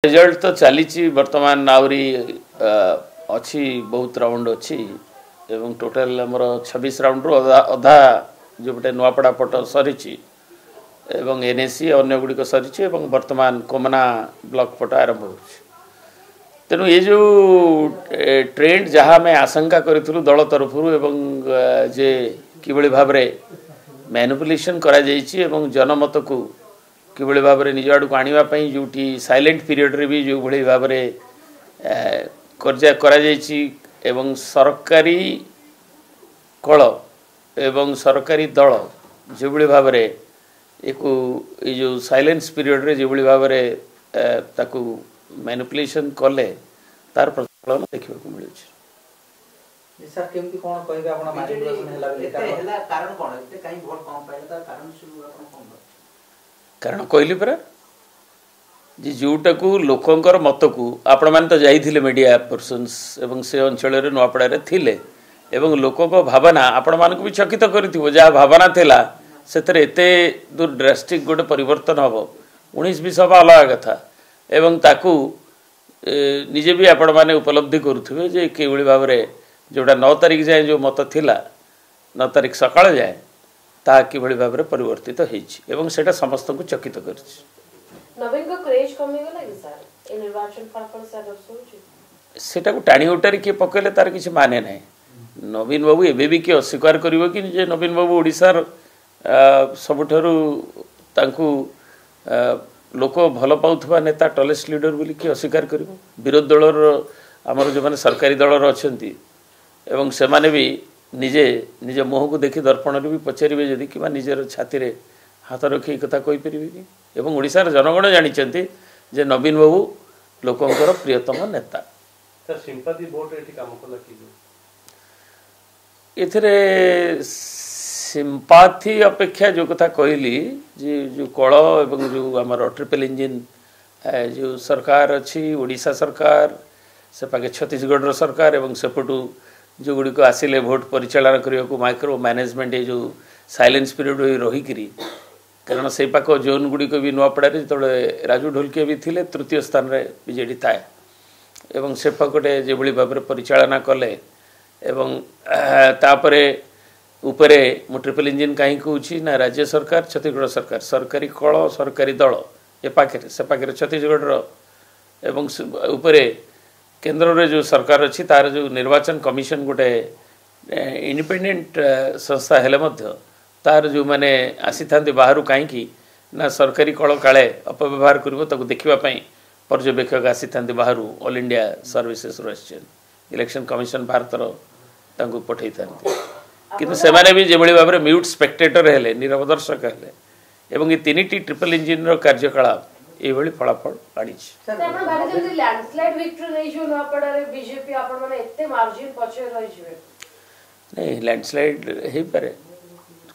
Result तो चली बर्तमान आहरी अच्छी बहुत राउंड अच्छी एवं टोटल आमर 26 राउंड रु अधा जो गोटे नुआपड़ा पट सरी एवं एनएसी अन्य गुड़िक सरी बर्तमान कोमना ब्लॉक पट आरंभ हो तेणु ये जो ट्रेंड जहाँ आम आशंका करूँ दल तरफ जे कि भाव मैनिपुलेशन करा जनमत को किभଳି भाବରେ निज आड़ को आनिबा पई जोटी साइलेंट पीरियड रे भी जो भଳି भाବରେ करा जायछि एवं सरकारी कल एवं सरकारी दल जो भଳି भाବରେ एको ए जो साइलेंस पीरियड रे जो भଳି भाବରେ ताकू मैनिपुलेशन कले तार प्रतिफलन देखिबा को मिलु छै। सर केमती कोन कहबे आपण मैनिपुलेशन हैला बेले कारण कोन एते काई वोट कम पाइला तार कारण सुनु आपण कोन कारण कहली परा जी जोटा को लोकंकर मत को आपण मान तो जाइथिले मीडिया पर्सन्स एवं से अंचल रे नुआपड़ा रे थिले एवं लोक को भावना आपण मान को भी चकित करिथिबो जा भावना थिला सेतरे एते दूर ड्रास्टिक गोटे परिवर्तन हबो 19-20 हबा अलग कथा एवं ताकू निजे भी आपण माने उपलब्धि करूथिबे जे केवली भाव रे जोटा 9 तारिख जाए जो मत थिला 9 तारिख सकाळ जाए ता किभଳି भाବରେ परिवर्तित ହେଇଛି ଏବଂ ସେଟା ସମସ୍ତଙ୍କୁ ଚକିତ କରିଛି। नवीन को क्रेज कमी गला कि सर इन निर्वाचन फलफल से सोच सेटा को टाणी उटारी के पकेले तार किछि माने नै। नवीन बाबू एबे भी के अस्वीकार करिवो कि जे नवीन बाबू ओडिसार सबठरू तांकू लोक भल पाउथबा नेता टलेस्ट लीडर बोली के अस्वीकार करिवो। विरोध दलर हमर जो माने सरकारी दलर अछंती एवं से माने भी निजे निज मुह को देखी दर्पण भी पचारे जदि कि निजर छाती रे हाथ रखी कथा कही पारे कि एवं ओडिशार जनगण जानी जे नवीन बाबू लोकंकर प्रियतम नेता। सर सिंपैथी वोट एठी काम कला कि एथरे सिंपैथी अपेक्षा जो कथा कहली जे जो कळ एवं जो हमर ट्रिपल इंजन जो सरकार अछि ओडिशा सरकार से पाके छत्तीसगढ़ रो सरकार एवं सेपटू जो गुड़ी को आसिले भोट परिचालन करने को माइक्रो मैनेजमेंट ये जो साइलेंस पीरियड रहीकि कारण से पाक जोन गुड़ी को भी नुआपड़ा जो राजू ढोलकिया भी थिले तृतीय स्थान रे बीजेडी थाए एवं से पकटे जो भाई भाव परिचालना कले एवं तापरे उपरे मु ट्रिपल इंजन कहीं कहूँ ना राज्य सरकार छत्तीसगढ़ सरकार सरकारी कल सरकारी दल ए पाखे से पाखे छत्तीसगढ़ एवं उपरे केंद्र रे जो सरकार अच्छी तार जो निर्वाचन कमिशन गोटे इंडिपेंडेंट संस्था हेले मध्य तार जो माने आसी थांती बाहर कहीं ना सरकारी कल काले अपव्यवहार करिवो ताको देखिबा पई पर्यवेक्षक आसी थांती बाहर ऑल इंडिया सर्विसेस रहिछन इलेक्शन कमिशन भारत रो ताको पठै थांती किंतु से माने भी जे भली भाबरे म्यूट स्पेक्टेटर हेले नीरव दर्शक हेले एवं ये तीनटी ट्रिपल इंजन रो कार्यकलाप ए भली फलाफल आनी छी। सर आपण भाबे जंती लैंडस्लाइड विक्ट्री नै जो नुआपड़ा रे बीजेपी आपण माने एते मार्जिन पछे रहि जिवे नहीं लैंडस्लाइड हे पारे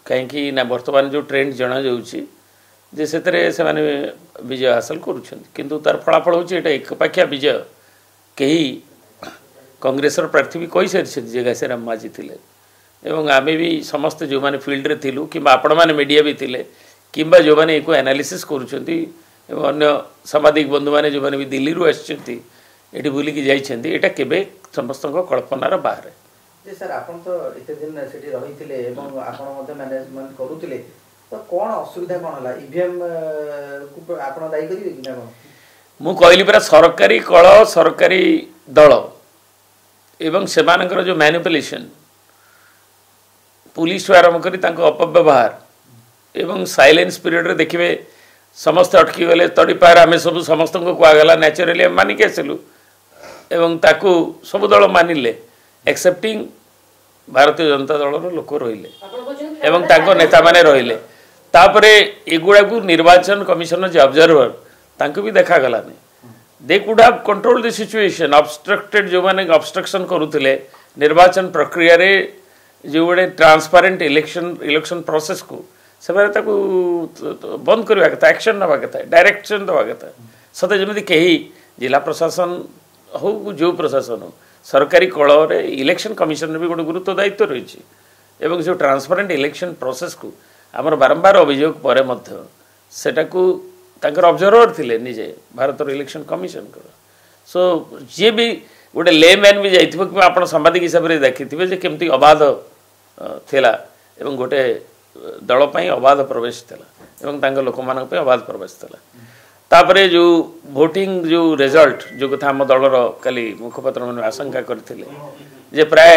कहीं कि ना वर्तमान जो ट्रेंड जना जाउची जे सेतरे से माने विजय हासिल करूछन किंतु तार फलाफल होची एटा एकपाखिया विजय कहीं कांग्रेस रो प्रार्थी भी कहि सर जगह से राम माजी थिले एवं आमे भी समस्त जो माने फील्ड रे थिलु कि आपण माने मीडिया भी थिले किबा जो माने एको एनालिसिस करूछंती एवं अन्य सामाजिक बंधु मैंने जो मैंने भी दिल्ली रु आछंती एठी बुलिकी जाइछंती एटा केबे समस्तक कल्पनार बाहर जे सर आपण तो एते दिन सेठी रहिथिले एवं आपण मते मैनेजमेंट करूथिले तो कोन असुविधा कोन हला ईवीएम को आपण दाई करिवे कि ना कोन मु कहली परा सरकारी कळ सरकारी दल एवं सेमानकर जो मैनिपुलेशन पुलिस आरंभ करी तांको अपव्यवहार एवं साइलेंस पीरियड रे देखिबे समस्त अटकी गले तड़ी पार आम सब समस्त को कहगला न्याचुराली मानिक आसलु एवं ताकू सब दल मानिले एक्सेप्टिंग भारतीय जनता दल लोक रहिले एवं ताको नेता माने रहिले तापरे एगुड़ा को निर्वाचन कमिशन जे ऑब्जर्वर तांको भी देखा गला नहीं they could have control the situation obstructed जो माने ऑब्स्ट्रक्शन करूथिले निर्वाचन प्रक्रिया रे जो बड़े ट्रांसपेरेंट इलेक्शन प्रोसेस को से बंद करवा कथा एक्शन नवा कथा डायरेक्शन दवा कथा सते जमी कहीं जिला प्रशासन हो जो प्रशासन हो सरकारी कल इलेक्शन कमिशन भी गोटे गुरुत्व दायित्व रही एवं जो ट्रांसपेरेंट इलेक्शन प्रोसेस को आमर बारंबार अभियोग पर सेटा को तांकर ऑब्जर्वर थिले निजे भारत इलेक्शन कमिशन कर सो जी भी गोटे लेमैन भी जाइथिबो कि आपण सांबादिक हिसाब रे देखिथिबे जे केमती अबाध थिला एवं गोटे दल पई अबाध प्रवेश थिला एवं तांकर लोक मानक पे अबाध प्रवेश थिला तापरे जो वोटिंग जो रिजल्ट जो कथा हम दलर काली मुखपत्र मन आशंका करथिले जे प्राय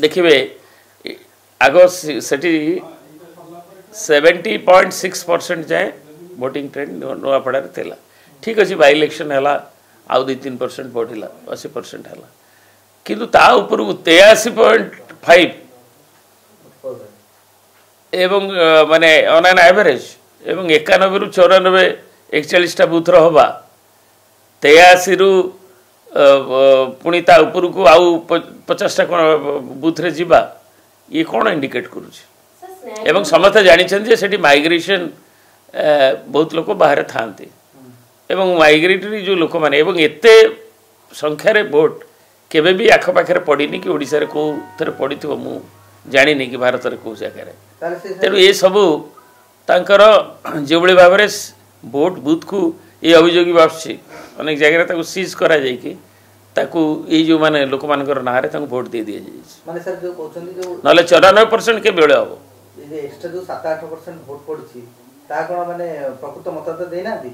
देखिबे आगो सेठी 70.6% जाए वोटिंग ट्रेंड नुआपड़ा थिला ठीक अच्छे बाय इलेक्शन है आउ 2-3% बढ़ला 80% है किंतु ता ऊपर 83.5 एवं माने ऑन एन एवरेज एवं 91 रु 94 41 टा बूथ हवा 83 रु पुणी ता ऊपर को आउ 50 टा बूथ रे जीवा ये कौन इंडिकेट करूची एवं समस्त जानी से माइग्रेशन बहुत लोग बाहर था एवं माइग्रेटरी जो लोक मैंने एवं एते संख्यार भोट केबे भी आखपाखे पड़नी कि ओडिशा रे को थरे पड़ी थो मु जानी कि भारत रे को जगह तेणु ये सबू तांकर जो बड़ी भाव भोट बूथ को ये अभियोग आसुची अनेक जगह सीज करा जाय कि ताकू ये जो माने लोक मानकर नारे तांको वोट दे दिया जाय माने सर जो कहउछन जो नले 94% के बेले हबो ये एक्स्ट्रा जो 7-8% वोट पड़छि ता कोन माने प्रकृत मत देना दी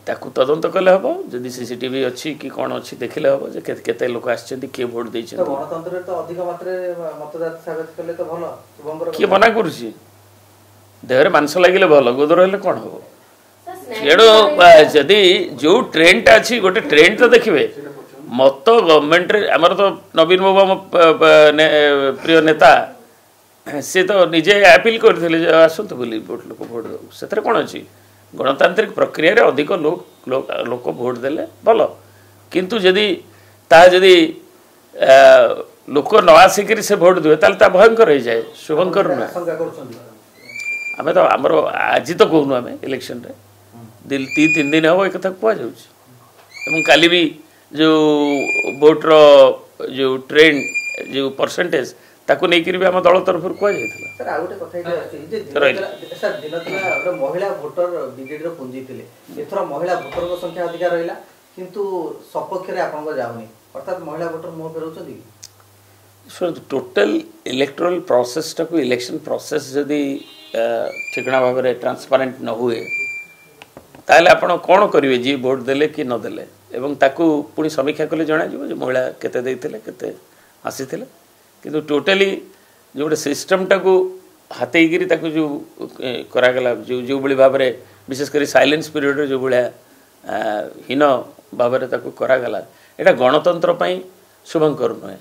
ताकू तदंत कले हबो जदि सीसीटीवी अछि कि कोन अछि देखले हबो जे केते लोक आछछन्ती के वोट दैछन्ती तो गणतंत्र तो अधिक मात्रा मतदाता साबित कले तो भलो शुभंकर के मना करूछि देहरे मांस लागिले भलो गोदर हेले कोन हबो एडो जदि जो ट्रेंड अछि गोटे ट्रेंड तो देखिबे मत गवर्नमेंट रे हमर तो नवीन बाबू प्रिय नेता से तो निजे अपील करथिले आसंत बोली वोट लोक वोट दो सेतरे कोन अछि गणतांत्रिक प्रक्रिया रे अधिक लोक वोट देले भलो किंतु जदि लोक न आसिक से वोट देवे ताल ता भयंकर हो जाए शुभंकर न आमे तो हमर आज तो कहूनु आमे इलेक्शन रे दिल 3 दिन हो एक कथा कुआ जाउछि एवं काली भी जो वोट रो जो ट्रेंड जो परसेंटेज ताको नै करी हम दल तरफ कुआ जायथला सर आ गोटे कथा इते अछि जे सर दिनतला ओटा महिला वोटर बीजेडी रो पुंजी थिले एथरा महिला वोटर को संख्या अधिक रहिला किंतु सपक्ष रे आपन को जाउनी अर्थात महिला वोटर मो फेरउछथि सो टोटल इलेक्टोरल प्रोसेस टाको इलेक्शन प्रोसेस जदी ठिकना भाव में ट्रांसपेरेंट न हुए ताले आपण कोन करिवे जी वोट देले कि न देले एवं ताकू पुणी समीक्षा कले जणा जिवो जे महिला केते देइथिले केते आसीथिले किंतु टोटली जो गोटे सिस्टम टाको हाथई गिरी ताकू जो करा गला जो बड़ी भाव में विशेषकर साइलेंस पीरियड जो भाया हीन भाव में ताकू करा गला एटा गणतंत्र पई शुभंकर नुहे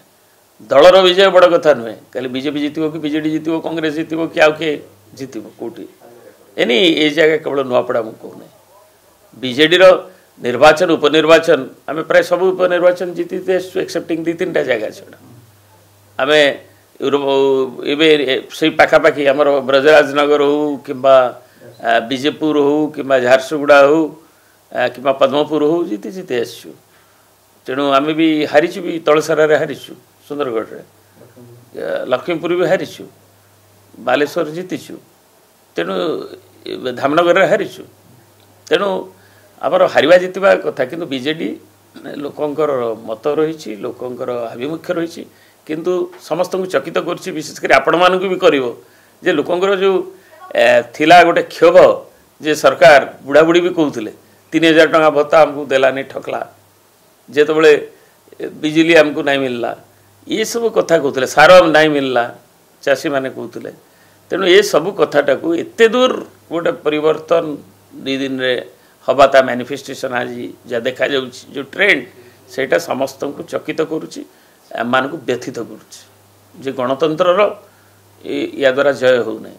दलर विजय बड़ कथा नुहे खाली बीजेपी जीतिबो कि बीजेडी जीतिबो कांग्रेस जीतिबो कि आउ के जीतिबो कोठी एनी ए जगह केवल नुआपड़ा मु कहूने बीजेडी रो निर्वाचन उपनिर्वाचन आम प्राय सब उपनिर्वाचन जीतीते एक्सेप्टिंग 2-3टा जगह छड़ा आम से पाखापाखि आमर ब्रजराजनगर हो कि विजेपुर हो कि झारसुगुड़ा हो कि पद्मपुर हो जीती जीती आसु तेणु आम भी हारीचु भी तलसारा रे हारीचु सुंदरगढ़ रे लक्ष्मीपुर भी हारीचु बालेश्वर जीतीचु तेणु धामनगर रे हारीचु तेणु आमर हारिबा जीतवा कथा किंतु बीजेडी लोकंकर मत रही लोकंकर आभिमुख्य रही किंतु समस्त को चकित कर विशेषकर आपण मान भी कर जे लोकंकर जो थिला गोटे क्षोभ जे सरकार बुढ़ा बुढ़ी भी कहते 3000 टंका भत्ता आमको देलानी ठकला जेत बड़े बिजली आमको नहीं मिलला ये सब कथा कहते सार नहीं मिलला चाषी मैंने कहते तेणु ये सब कथाटा को एते दूर गोटे परिवर्तन 2 दिन रे हवा ता मैनिफेस्टेशन आज जा देखा जो ट्रेंड सेटा समस्त को चकित करुच्ची मान को व्यथित करुच्ची जे गणतंत्र या द्वारा जय हो नहीं।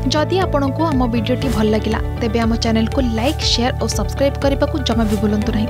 जदि आपंक आम भिडी भल लगा तेब आम चैनल को लाइक शेयर और सब्सक्राइब करने को जमा भी भूलु नहीं।